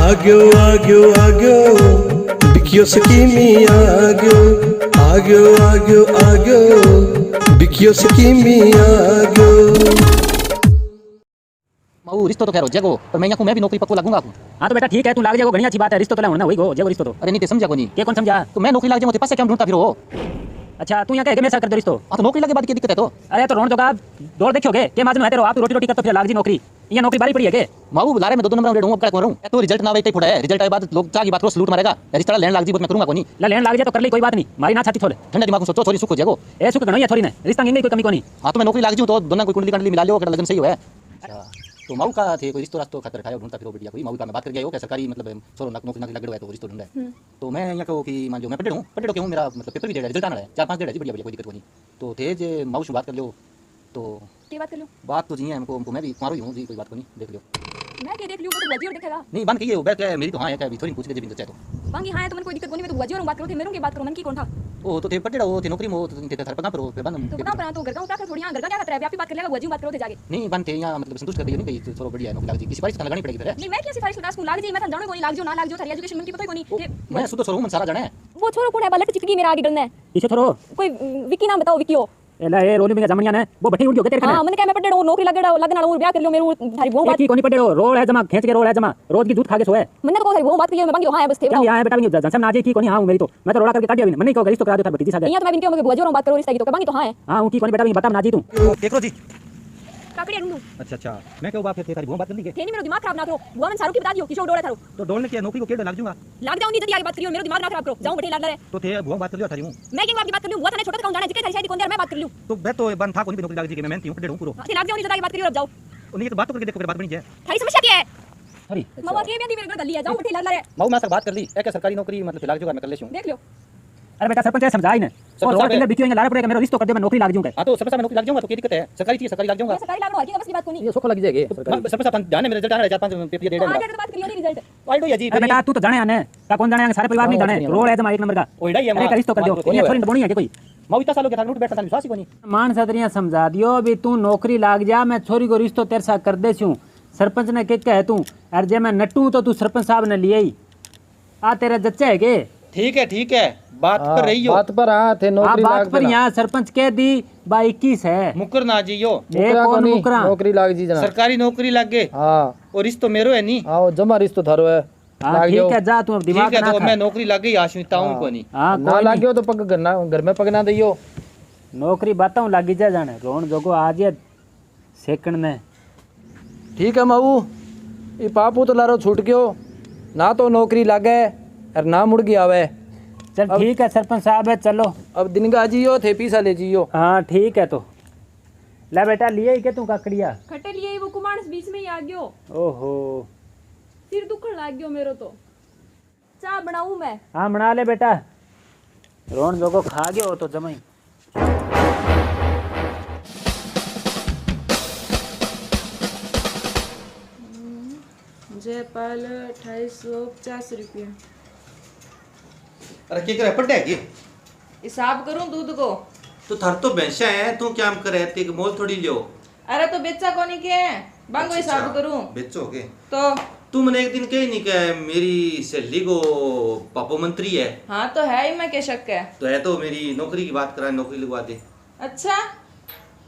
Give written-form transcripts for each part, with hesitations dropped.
आग्यो आग्यो आग्यो बिकियो सकीमी आग्यो आग्यो आग्यो आग्यो बिकियो सकीमी आग्यो। माऊ रिश्तो तो खैर हो जाएगो, पर मैं मैं भी नौकरी पक्को लगूंगा। हाँ तो बेटा ठीक है, तू लाग जाएगो, घनी अच्छी बात है। रिश्तो तो लेना वही गो जाएगो रिश्तो तो। अरे नहीं ते समझा को नहीं, के कौन समझा? तो मैं नौकरी लाग जाऊं तो पैसे क्यों ढूंढता फिर हो? अच्छा तू यहाँ कह मेरे साथ कर दो रिश्तो। हाँ तो नौकरी लगे बाद की दिक्कत है तो? अरे तो रोन जोगा दौड़ देखोगे के माजूम है तेरो, आप रोटी रोटी कर तो फिर लाग जी नौकरी। ये नौकरी बारी पड़ी है के? माऊ लारे में दो नंबर रेडूंगा, क्या करूं? तो रिजल्ट ना आवे फोड़ा है, रिजल्ट आए बाद लोग चाह की बात को सलूट मारेगा। रिश्ता लेन लाग जी मैं करूंगा को नहीं। लेन लाग जाए तो कर ले कोई बात नहीं, मारी ना छाती छोड़, ठंडे दिमाग से सोचो, थोड़ी सुख हो जाएगो। ए सुख गणो या थोड़ी ने रिश्ता में कोई कमी को नहीं। हाँ तो मैं नौकरी लाग जूं तो दोनों कोई कुंडली कंडली मिला लो, लगन सही हो है। अच्छा तो माऊ का थे कोई रिश्तो रास्तो खातर खाया ढूंढता फिर बढ़िया कोई। माऊ का मैं बात कर गया हो क्या सरकारी मतलब छोरो नौकरी नौकरी लग रहा है तो रिश्तो ढूंढा है। तो मैं यहाँ कहो कि मान जो मैं पटेड़ क्यों मेरा मतलब पेपर भी दे रहा है, रिजल्ट आना है 4-5 डेढ़ है जी, बढ़िया बढ़िया कोई दिक्कत नहीं। तो थे जे माऊ से बात कर लो तो की बात कर लो। बात तो जी है हमको, मैं भी कुमारो ही हूँ जी, कोई बात को नहीं, देख लो। मैं क्या देख लूं, वो तो बुआ जी और देखेगा। नहीं बन कहिए बैठ के मेरी तो हाँ है क्या, थोड़ी पूछ ले जब चाहे तो। बांगी हाँ है तो मन कोई दिक्कत नहीं, मैं तो बुआ जी और बात करो थे, मेरे की बात करो, मन की कौन था? ओ तो थे पटेड़ हो थे नौकरी में हो थे थर पका पर हो पे बन तो बना पर तो घर का उठा कर थोड़ी यहाँ घर का क्या खतरा है, आप ही बात कर लेगा, बुआ जी बात करो थे जाके। नहीं बनते यहाँ मतलब संतुष्ट कर दिया नहीं भाई, थोड़ा बढ़िया नौकरी लग जी, किसी बारिश का लगानी पड़ेगी फिर। नहीं मैं क्या सिफारिश करता, स्कूल लाग जी, मैं तो जानो कोई लाग जो ना लाग जो, थारी एजुकेशन मन की पता ही कोनी। मैं सुतो छोरो मन सारा जाना है। वो छोरो कौन है, बलट चिपकी मेरा आगे डलना है पीछे छोरो कोई। विकी नाम बताओ, विकियो एला ए रोली में जमनिया ने वो बठी उड़ गयो तेरे। हां मैंने क्या मैं पटेड़ हूं, नौकरी लगड़ा लगना और ब्याह कर लियो, मेरे थारी वो बात की कोनी पटेड़ हो, रोल है जमा खींच के रोल है जमा, रोज की दूध खा के सोए। मैंने तो बहुत सारी वो बात की, मैं बांगी हां है बस थे। यहां बेटा भी जंसम ना जे की कोनी हां मेरी तो मैं तो रोड़ा करके काट दिया, मैंने कहो रिश्तो करा दो था भतीजी सागे। यहां तो मैं बिनके बुआ जी और बात करो रिश्ता की, तो बांगी तो हां है। हां की कोनी बेटा भी बता ना जी तू केकरो जी काकड़ी ढूंढू। अच्छा मैं क्यों बात फिर थारी वो बात कर ली के थे नहीं, मेरा दिमाग खराब ना करो, बुआ मन सारू की बता दियो किशोर डोले थारो। तो डोलने के नौकरी को केड़ लग जाऊंगा, लाग जाऊंगी जल्दी आगे बात करियो, मेरा दिमाग ना खराब करो, जाऊं बैठे लाग रहे। तो थे वो बात कर लियो थारी हूं मैं क्यों आपकी बात कर लूं, बुआ थाने छोटा कौन जाने जिके थारी शादी कौन दे, मैं बात कर लूं। तो मैं तो बन था कोनी भी नौकरी लग जी के मैं मेहनती हूं पटेड़ हूं पूरो। हां लाग जाऊंगी जल्दी आगे बात करियो, अब जाओ। उन्हीं की तो बात तो करके देखो फिर बात बनी जाए। थारी समस्या क्या है? सॉरी मामा के मेहंदी मेरे घर गली है, जाओ बैठे लाग रहे। माऊ मैं से बात कर ली है क्या सरकारी नौकरी मतलब लग जाऊंगा मैं कर लेशूं। देख लियो अरे बेटा सरपंच है समझाई ने और रोड के बिकियो लारे पड़ेगा, मेरा रिश्तो कर दे, मैं नौकरी लग जाऊंगा। हां तो सरपंच में नौकरी लग जाऊंगा तो क्या दिक्कत है, सरकारी चीज सरकारी लग जाऊंगा। सरकारी लागनो है कि बस की बात कोनी, ये सोखो लग जाएगी सरपंच अपन जाने मेरे रिजल्ट आ रहा है 4-5 पेपर दे दे। आगे तो बात करियो नहीं रिजल्ट वाइडो या जी बेटा तू तो जाने आने का कौन जाने, सारे परिवार नहीं जाने, रोड है जमा एक नंबर का ओइडा ही है। मैं रिश्तो कर दियो, ये थोड़ी बोनी है कि कोई माऊ इतना सालों के था लूट बैठा था विश्वास ही कोनी। मान सदरिया समझा दियो भी तू नौकरी लाग जा, मैं छोरी को रिश्तो तेरे साथ कर दे छूं। सरपंच ने के कह तू अरे जे मैं नटू तो तू सरपंच साहब ने लिए ही आ तेरा जच्चा है के? ठीक है बात पर रही हो, बात पर हाँ थे नौकरी बात लाग पर यहाँ सरपंच कह दी 22 है मुकर ना जी यो एक कौन मुकरा नौकरी लाग जी जना सरकारी नौकरी लग गए हाँ और रिश्तो मेरो है नहीं। हाँ जमा रिश्तो थारो है हाँ लाग ठीक जाओ। है जा तू अब दिमाग ठीक है ना तो खा। मैं नौकरी लग गई आशुता हूं को नहीं। हाँ ना कोई लाग नहीं, गयो तो पग घर में पग ना दियो। नौकरी बताऊं लागी जा जाने रोन जोगो आज ये सेकंड में। ठीक है माऊ ये पापू तो लारो छूट गयो ना, तो नौकरी लागे और ना मुड़गी आवे। चल ठीक है सरपंच साहब है चलो अब दिन का जियो थे पीसा ले जियो। हाँ ठीक है तो ले बेटा लिए ही के तू काकड़िया खट्टे लिए वो कुमार बीच में ही आ गयो, ओहो सिर दुखन लाग गयो मेरो तो। चाय बनाऊं मैं? हाँ बना ले बेटा, रोन जोगो खा गयो तो जमाई। जयपाल 2850 रुपया अरे क्या करे पड़े की हिसाब करूं दूध को। तो थर तो भैंसा है तू क्या करे ते मोल थोड़ी लियो। अरे तो बेचा कोनी के बांगो हिसाब करूं बेचोगे तो। तू मैंने एक दिन कही नहीं कि मेरी सहेली को पापो मंत्री है। हाँ तो है ही, मैं क्या शक है। तो है तो मेरी नौकरी की बात करा, नौकरी लगवा दे। अच्छा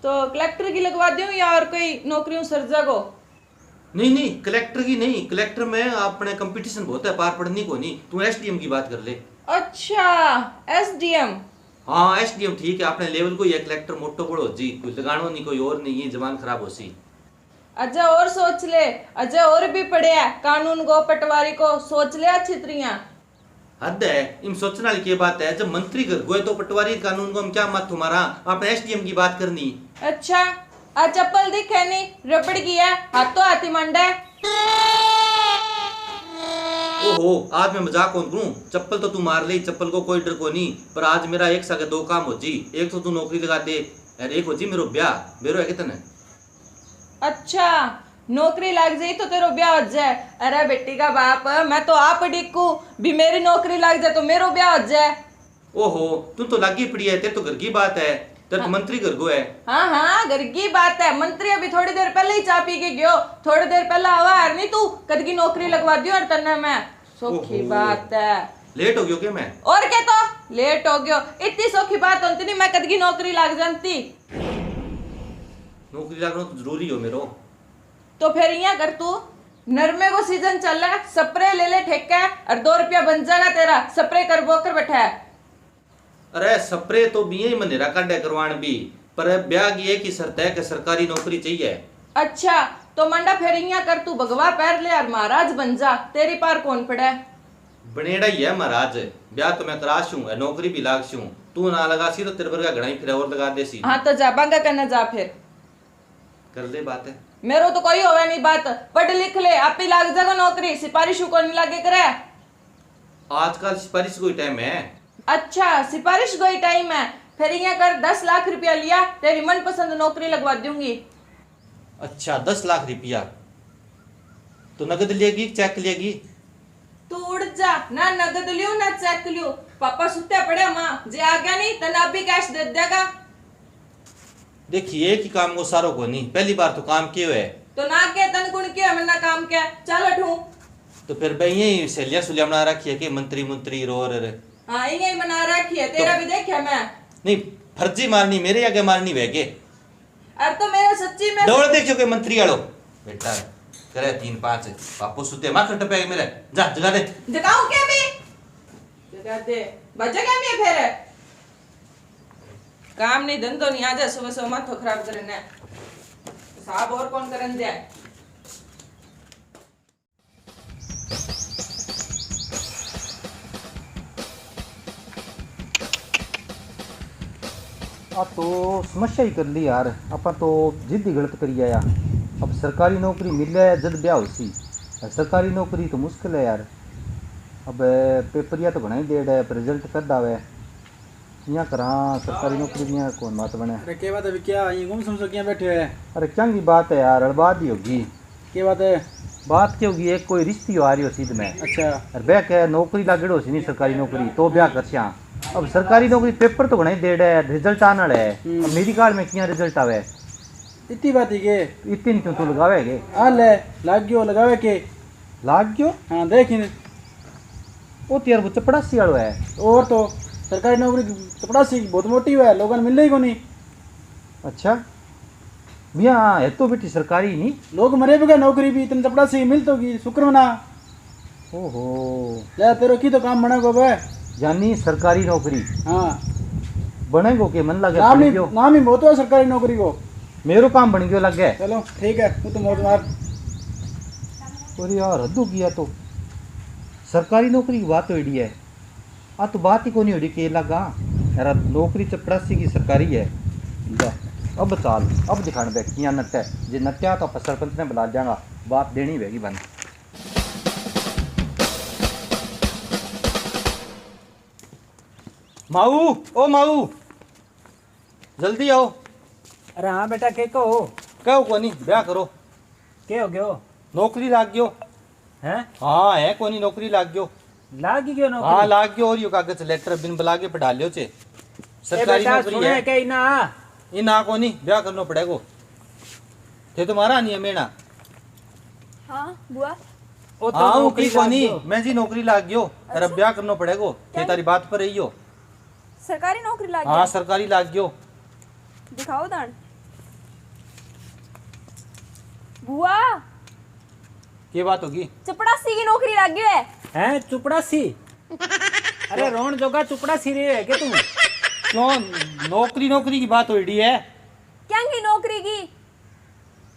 तो कलेक्टर की लगवा दूं या और कोई नौकरियों सर्जा को? नहीं कलेक्टर की नहीं, कलेक्टर में अपने कंपटीशन बहुत है पार पढ़नी को नहीं, तू एसडीएम की बात कर ले। अच्छा एसडीएम। हाँ एसडीएम ठीक है, अपने लेवल को ये कलेक्टर मोटो बड़ो जी, कोई लगानो नहीं कोई और नहीं, ये जबान खराब हो सी। अजय और सोच ले, अजय और भी पढ़े है, कानून को पटवारी को सोच ले अच्छी तरह। हद है इन सोचने वाली की बात है, जब मंत्री घर गए तो पटवारी कानून को हम क्या मत तुम्हारा, आपने एसडीएम की बात करनी। अच्छा आ चप्पल दिखे नहीं रबड़ की है, हाथों हाथी मंडा है। ओहो आज मैं मजाक कौन करूं, चप्पल तो तू मार ले, चप्पल को कोई डर को नहीं, पर आज मेरा एक साथ दो काम हो जी, एक तो तू नौकरी लगा दे और एक हो जी मेरो ब्याह, मेरो है कितने। अच्छा नौकरी लग जाए तो तेरो ब्याह हो जाए। अरे बेटी का बाप मैं तो आप डिक्कू भी मेरी नौकरी लग जाए तो मेरो ब्याह हो जाए। ओहो तुम तो लागी पड़ी है, तेरे तो घर की बात है, तेरे तो मंत्री घर गो है। हाँ हाँ घर की बात है। मंत्री अभी थोड़ी देर पहले ही चाय पी के गयो। थोड़ी देर पहले आवा है नहीं तू कद की नौकरी लगवा दियो और तन्ने मैं सौखी बात है। लेट हो गयो क्या मैं? और क्या तो लेट हो गयो। इतनी सौखी बात होती नहीं मैं कद की नौकरी लग जानती। नौकरी लगना तो जरूरी हो मेरो। तो फिर यहाँ कर तू नरमे को सीजन चल रहा है स्प्रे ले ले ठेका और 2 रुपया बन जाएगा तेरा। स्प्रे कर बोकर बैठा है। अरे स्प्रे तो भी ही मनेरा काटे करवान भी, पर ब्याह की एक ही शर्त है कि सरकारी नौकरी चाहिए। अच्छा तो मंडा फिर यहाँ कर तू भगवा पैर ले और महाराज बन जा। तेरी पार कौन पड़ा? बनेड़ा ही है महाराज। ब्याह तो मैं कराशू नौकरी भी लागशू। तू ना लगा सी तो तेरे वर्गा घड़ा ही फिर और लगा देसी। हाँ तो जा बांगा करना जा फिर कर ले बात है। मेरो तो कोई होगा नहीं बात। पढ़ लिख ले आप ही लाग जाएगा नौकरी। सिपारिश को नहीं लागे करे। आजकल सिफारिश कोई टाइम है। अच्छा सिफारिश कोई टाइम है। फिर यहाँ कर 10 लाख रुपया लिया तेरी मनपसंद नौकरी लगवा दूंगी। अच्छा 10 लाख रुपया तो नगद लेगी चेक लेगी? तू उड़ जा ना नगद लियो ना चेक लियो। पापा सुते पड़े माँ जे आ गया नहीं तना भी कैश दे देगा। देखिए एक ही काम को सारों को नहीं, पहली बार तो काम किए है तो ना के तन गुण के मन्ना काम क्या चल उठूं। तो फिर भाई यही सहेलियां सुलिया बना रखी है कि मंत्री मंत्री रो रे। हाँ यही बना रखी है। तेरा भी देखा मैं नहीं फर्जी मारनी मेरे आगे मारनी वेगे। अरे तो मेरा सच्ची में दौड़ देखियो के मंत्री आलो बेटा करे 3-5 पापो सुते मां खट पे मेरे जा जगा दे। जगाऊं क्या भी जगा दे बजा क्या भी फिर काम नहीं धंधो नहीं आ जा सुबह सुबह माथो खराब करने साहब और कौन करन दे। आ तो समस्या ही कर ली यार। अपन तो जिद ही गलत करी आया। अब सरकारी नौकरी मिले जद ब्याह होसी। सरकारी नौकरी तो मुश्किल है यार। अब पेपरिया तो बनाई डेढ़ है पर रिजल्ट कद आवे यहाँ करा सरकारी नौकरी में कौन बात बने। अरे क्या बात है क्या ये गुम समझो क्या बैठे हैं? अरे चंगी बात है यार अड़बाद ही होगी। क्या बात है? बात क्या होगी एक कोई रिश्ती आ रही हो सीध में। अच्छा अरे ब्याह क्या नौकरी लागेड़ हो सी नहीं सरकारी नौकरी तो ब्याह कर श्या। अब सरकारी नौकरी पेपर तो बनाई डेढ़ है रिजल्ट आने वाला है। अब मेरी कार में क्या रिजल्ट आवे इतनी बात है के इतनी क्यों तू लगावे के आ ले लाग गयो लगावे के लाग गयो। हाँ देख इन ओ यार वो चपड़ासी वालो है। और तो सरकारी नौकरी चपड़ासी बहुत मोटी है लोगों ने मिल रही को नहीं। अच्छा भैया है तो बेटी सरकारी नहीं लोग मरे बगैर नौकरी भी इतने चपड़ासी मिल तो की शुक्र मना। ओहो ले तेरे की तो काम बनेगो बे। यानी सरकारी नौकरी हाँ बनेगो के मन लगे नाम ही बहुत है सरकारी नौकरी को। मेरो काम बन गयो लग गए। चलो ठीक है तू तो मौज मार। और यार हद्दू किया तो सरकारी नौकरी की बात होड़ी है। आ तो बात ही को नहीं होड़ी के लगा यार नौकरी चपड़ासी की सरकारी है। ले अब चाल अब दिखाने दे किया नट है जे नट्या तो आप सरपंच ने बुला जाएगा बात देनी होगी बंद। माऊ ओ माऊ जल्दी आओ। अरे हाँ बेटा के कहो कहो कोनी ब्याह करो। के हो गयो नौकरी लाग गयो हैं? हाँ है कोनी नौकरी लाग गयो। लाग ही गयो नौकरी। हाँ लाग गयो और यो कागज लेटर बिन बुला के पढ़ा लियो छे सरकारी नौकरी है। के इना इना कोनी ब्याह करना पड़ेगा। थे तुम्हारा नहीं है मेना। हाँ बुआ ओ तो हाँ नौकरी नौकरी कोनी लाग गयो। मैं जी नौकरी लाग गयो और अब ब्याह करना पड़ेगा। थे तारी बात पर रहियो। सरकारी नौकरी लाग हाँ गया। सरकारी लाग गयो। दिखाओ दान बुआ ये बात होगी चपड़ासी की नौकरी लाग गई है। हैं चुपड़ासी? अरे रोन जोगा चुपड़ासी रे है के तुम? क्यों नौकरी नौकरी की बात हो रही है? क्या की नौकरी की?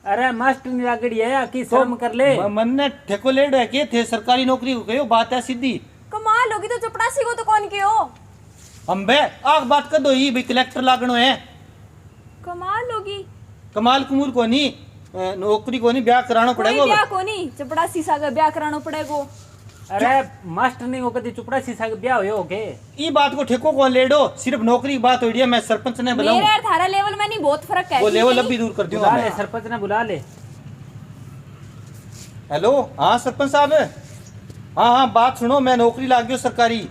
अरे मास्टर नहीं लागड़ी है कि शर्म कर ले। मन ने ठेको लेड़ है के थे सरकारी नौकरी को कहो बात है सीधी। कमाल होगी तो चपड़ासी को तो कौन के हो? अम्बे आग बात कर दो ही भाई कलेक्टर लागनो है। कमाल होगी। कमाल कुमूल को नहीं नौकरी को नहीं ब्याह कराना कोई पड़ेगा। ब्याह को नहीं चपड़ासी सागा ब्याह कराना पड़ेगा। अरे मास्टर नहीं हो कदी चुपड़ासी साग ब्याह होयो के? ये बात को ठेको कौन लेडो सिर्फ नौकरी की बात हो रही है। मैं सरपंच ने बुलाऊं मेरे और थारा लेवल में नहीं बहुत फर्क है। वो ठीक है लेवल नहीं? अब भी दूर कर दूंगा बुला ले मैं। सरपंच ने बुला ले। हेलो हाँ सरपंच साहब हाँ हाँ बात सुनो मैं नौकरी लाग गयो सरकारी।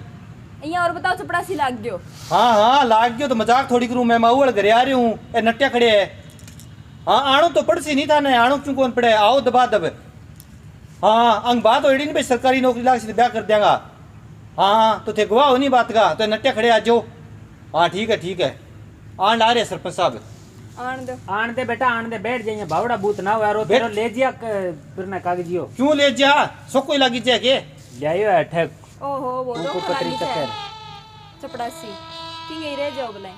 અહીંયા और बताओ चपड़ासी लाग गयो। हाँ हाँ लाग गयो तो मजाक थोड़ी करूं मैं माऊड़ घरे आ रही हूँ ए नट्या खड़े है। हाँ आणु तो पड़सी नहीं था ना आणु क्यों कौन पड़े आओ दबा दब। हाँ अंग बात हो नहीं भाई सरकारी नौकरी लाग से ब्याह कर देंगा। हाँ हाँ तो थे गवाह हो नहीं बात का तो नट्या खड़े आ जाओ। हाँ ठीक है आन ला रहे सरपंच साहब। आन दे बेटा आन दे बैठ जाइए भावड़ा बूत ना हो यारो तेरो ले जिया फिर ना कागजियो क्यों ले जा सो कोई लगी जाए के लियायो है ठग ओहो वो उनको धोखा पतरी लागी चक्कर जाए चपड़ासी किंग ही रह जाओ बुलाए।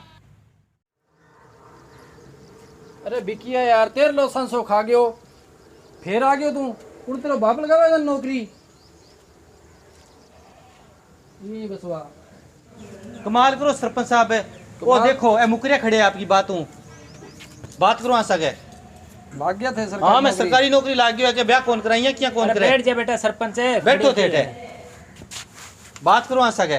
अरे बिकिया यार तेरे लो संसो खा गयो फिर आ गयो तू उन तेरा बाप लगावेगा नौकरी ये बसवा कमाल करो सरपंच साहब है वो देखो ए मुकरिया खड़े हैं आपकी बात करो आ सके भाग गया थे सरकार हाँ मैं सरकारी नौकरी लाग गया कि ब्याह कौन कराइए क्या कौन अरे करे बैठ जा बेटा सरपंच है बैठो थे बात करो आ सके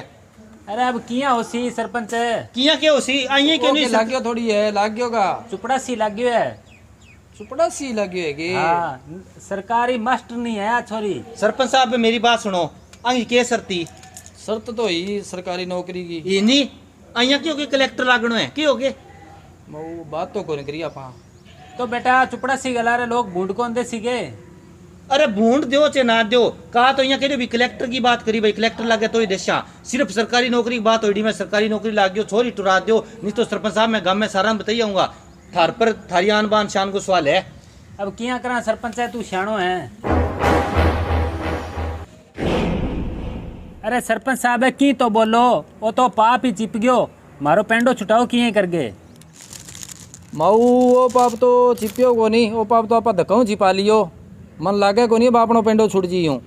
अरे अब किया होसी सरपंच है किया के होसी आइए क्यों नहीं लाग गयो थोड़ी है लाग गयो का चुपड़ा सी लग गयो है चुपड़ा सी लग गयो है कि हाँ सरकारी मास्टर नहीं है छोरी। सरपंच साहब मेरी बात सुनो आगे के सरती शर्त तो ही सरकारी नौकरी की ये नहीं आइया क्यों के कलेक्टर लागणो है क्यों के वो बात तो कोनी करी आपा तो बेटा चुपड़ा सी गला रे लोग बूढ़ कौन दे सीगे अरे भूंड दो चे ना दो कहा तो यहाँ कह भी कलेक्टर की बात करी भाई कलेक्टर लागे तो ही देशा सिर्फ सरकारी नौकरी की बात हो मैं सरकारी नौकरी लाग गयो छोरी टुरा दो नहीं तो सरपंच साहब मैं गाँव में सारा बताई आऊंगा थार पर थारी आन बान शान को सवाल है। अब किया करा सरपंच है तू शानो है। अरे सरपंच साहब है की तो बोलो वो तो पाप ही चिप गयो मारो पेंडो छुटाओ किए कर गए माऊ वो पाप तो छिपियो को नहीं वो पाप तो आपा धक्काऊ छिपा लियो मन लागे को नहीं बापनो पेंडो छुट जी यूं।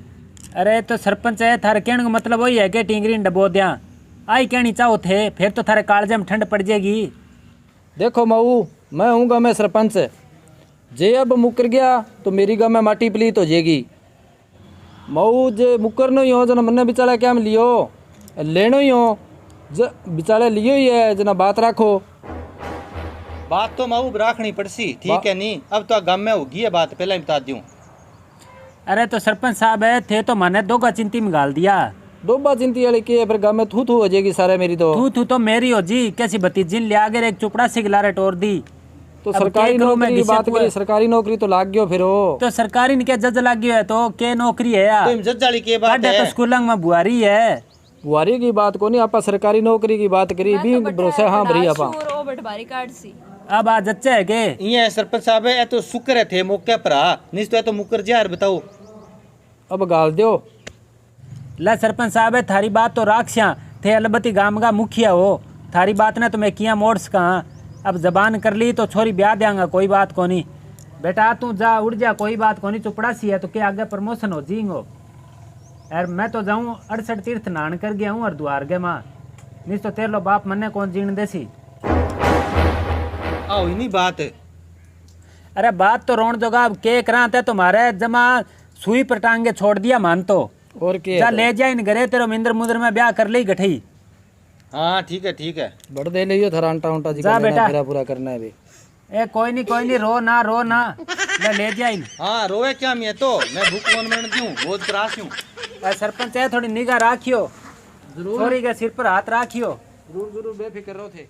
अरे तो सरपंच है थारे कहने का मतलब वही है कि टिंगरी डबो दिया आई कहनी चाहो थे फिर तो थारे कालजे में ठंड पड़ जाएगी। देखो माऊ मैं हूँ गाँव में सरपंच जे अब मुकर गया तो मेरी गाँव में माटी पलीत हो जाएगी। माऊ जे मुकर नहीं हो जना मन्ने बिचारा क्या में लियो लेनो ही हो ज बिचारे लियो ही है जना बात राखो बात तो माऊ राखनी पड़सी ठीक है नहीं अब तो गाँव में होगी है बात पहले ही बता दूं। अरे तो सरपंच साहब है थे तो मैंने दो का चिंती में गाल दिया डोबा चिंती वाली की है फिर गाँव में थू थू हो जाएगी सारे मेरी तू तो मेरी हो जी कैसी भतीजी ले आगे एक चुपड़ा सी गिलारे टोर दी तो सरकारी नौकरी की बात करी सरकारी नौकरी तो लाग गयो फिर हो तो सरकारी ने क्या जज लाग गयो है तो के नौकरी है यार तो जज जाली के बात है तो स्कूल में बुआरी है बुआरी की बात को नहीं आपा सरकारी नौकरी की बात करी भी भरोसा हाँ भरी आपा ओ बटवारी कार्ड सी अब आज जच्चे है के ये सरपंच साहब है तो शुक्र है थे मौके पर नहीं तो मुकर जा बताओ अब गाल दो ला सरपंच साहब है थारी बात तो राखिया थे अलबत्ती गांव का मुखिया हो थारी बात ने तो मैं किया मोड्स कहा अब जबान कर ली तो छोरी ब्याह देंगा कोई बात को नहीं बेटा तू जा उड़ जा कोई बात को नहीं चुपड़ा सी है तो क्या आगे प्रमोशन हो जींगो यार मैं तो जाऊँ 68 तीर्थ नान कर गया हूँ और द्वार गए माँ नहीं तो तेरे लो बाप मन्ने कौन जीण देसी आओ नहीं बात अरे बात तो रोन जोगा अब के कराते तुम्हारे जमा सुई पर टांगे छोड़ दिया मान तो और के जा ले जा इन घरे तेरो मिंदर मुंदर में ब्याह कर ली गठई हाँ ठीक है बढ़ दे लियो थरा अंटा उंटा जी जा बेटा। पूरा पूरा करना है भी ए कोई नहीं रो ना ले जा इन हाँ रोवे क्या मैं तो मैं भूख कौन मरण दूं बहुत त्रास हूँ। सरपंच है थोड़ी निगाह राखियो छोरी के सिर पर हाथ राखियो जरूर जरूर बेफिक्र रहो थे